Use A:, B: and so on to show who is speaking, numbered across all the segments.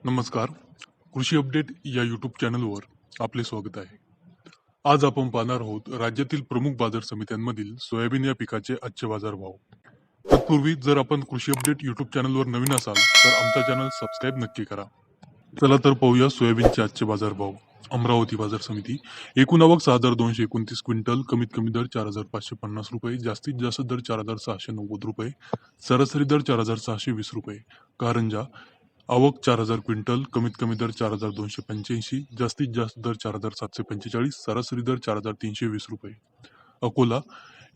A: नमस्कार. कृषी अपडेट या यूट्यूब चॅनलवर आपले स्वागत आहे. आज आपण पाहणार आहोत राज्यातील प्रमुख बाजार समित्यांमधील सोयाबीन या पिकाचे आजचे बाजारभाव. तत्पूर्वी जर आपण कृषी अपडेट यूट्यूब चॅनलवर नवीन असाल तर आमचा चॅनल सबस्क्राईब नक्की करा. चला तर पाहूया सोयाबीनचे आजचे बाजारभाव. अमरावती बाजार समिती एकूण आवक 6,229 क्विंटल, कमीत कमी दर 4,550 रुपये, जास्तीत जास्त दर 4,690 रुपये, सरासरी दर 4,620 रुपये. कारंजा आवक 4,000 क्विंटल, कमीत कमी दर 4,285, जास्तीत जास्त दर 4,745, सरासरी दर 4,320 रुपये. अकोला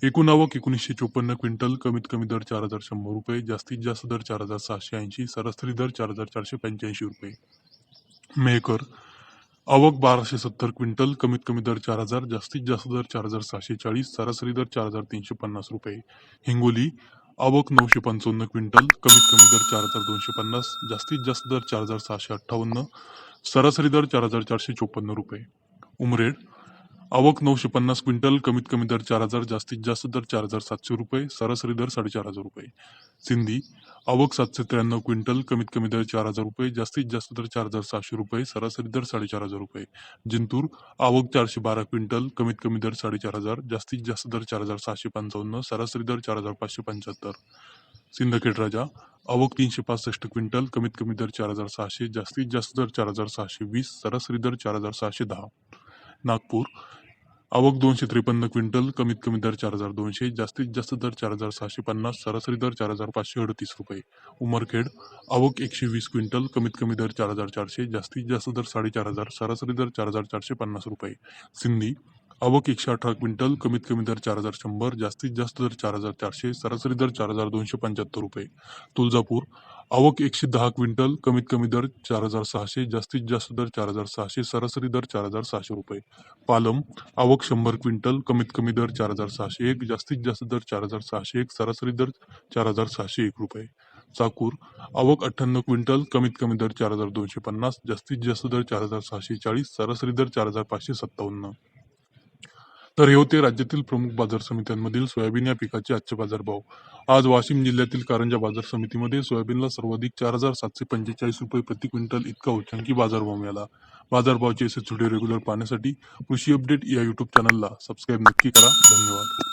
A: एकूण आवक 1,954 क्विंटल, कमीत कमी दर 4,100 रुपये, जास्तीत जास्त दर 4,780, सरासरी दर 4,485 रुपये. मेहकर आवक 1,270 क्विंटल, कमीत कमी दर 4,000, जास्तीत जास्त दर 4,640, सरासरी दर 4,350 रुपये. हिंगोली आवक 955 क्विंटल, कमीत कमी दर 4,250, जास्तीत जास्त दर 4,658, सरासरी दर 4,454 रुपये. उमरेड आवक 950 क्विंटल, कमीत कमी दर 4,000, जास्तीत जास्त दर 4,700 रुपये, सरासरी दर 4,500 रुपये. सिंधी आवक 793 क्विंटल, कमीत कमी दर 4,000 रुपये, जास्तीत जास्त दर 4,700 रुपये, सरासरी दर 4,500 रुपये. जिंतूर आवक 412 क्विंटल, कमीत कमी दर 4,500, जास्तीत जास्त दर 4,655, सरासरी दर 4,575. सिंदखेड राजा आवक 365 क्विंटल, कमीत कमी दर 4,600, जास्तीत जास्त दर 4,620, सरासरी दर 4,610. नागपूर आवक 253 क्विंटल, कमीत कमी दर 4,200, जास्तीत जास्त दर 4,650, सरासरी दर 4,538 रुपये. उमरखेड आवक 120 क्विंटल, कमीत कमी दर 4,400, जास्तीत जास्त दर 4,500, सरासरी दर 4,450 रुपये. सिंधी आवक 118 क्विंटल, कमीत कमी दर 4,100, जास्तीत जास्त दर 4,400, सरासरी दर 4,275 रुपये. तुळजापूर आवक 110 क्विंटल, कमीत कमी दर 4,600, जास्तीत जास्त दर 4,600, सरासरी दर 4,600 रुपये. पालम आवक 100 क्विंटल, कमीत कमी दर 4,601, जास्तीत जास्त दर 4,601, सरासरी दर 4,601 रुपये. चाकूर आवक 98 क्विंटल, कमीत कमी दर 4,250, जास्तीत जास्त दर 4,640, सरासरी दर 4,557. तर हे होते राज्यातील प्रमुख बाजार समित्यांमधील सोयाबीन या पिकाचे आजचे बाजारभाव. आज वाशिम जिल्ह्यातील कारंजा बाजार समितीमध्ये सोयाबीनला सर्वाधिक 4,745 रुपये प्रति क्विंटल इतका उच्चांकी बाजारभाव मिळाला. बाजारभावाचे असे व्हिडिओ रेग्युलर पाहण्यासाठी कृषी अपडेट या युट्यूब चॅनलला सबस्क्राईब नक्की करा. धन्यवाद.